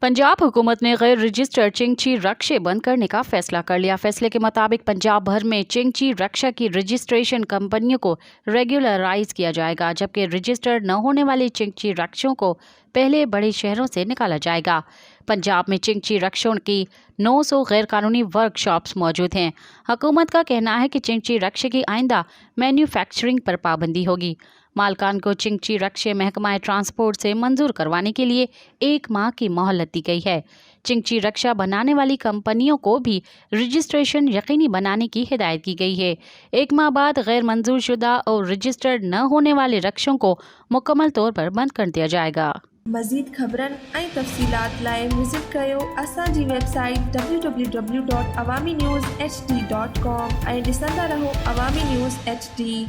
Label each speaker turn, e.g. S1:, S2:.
S1: पंजाब हुकूमत ने गैर रजिस्टर्ड चिंगची रक्शे बंद करने का फैसला कर लिया। फैसले के मुताबिक पंजाब भर में चिंगची रक्षा की रजिस्ट्रेशन कंपनियों को रेगुलराइज किया जाएगा, जबकि रजिस्टर्ड न होने वाले चिंगची रक्षों को पहले बड़े शहरों से निकाला जाएगा। पंजाब में चिंगची रक्षों की 900 गैर कानूनी वर्कशॉप्स मौजूद हैं। हुकूमत का कहना है कि चिंगची रक्षे की आइंदा मैन्युफैक्चरिंग पर पाबंदी होगी। मालकान को चिंगची रक्षे महकमा ट्रांसपोर्ट से मंजूर करवाने के लिए 1 माह की मोहलत दी गई है। चिंगची रक्षा बनाने वाली कंपनियों को भी रजिस्ट्रेशन यकीनी बनाने की हिदायत की गई है। 1 माह बाद गैर मंजूर शुदा और रजिस्टर्ड न होने वाले रक्षों को मुकम्मल तौर पर बंद कर दिया जाएगा।
S2: मज़ीद ख़बरनि ऐं तफ़सीलात लाइ विज़िट कयो असांजी वेबसाइट www.awamiNewsHD.com ऐं ॾिसंदा रहो अवामी न्यूज़ HD।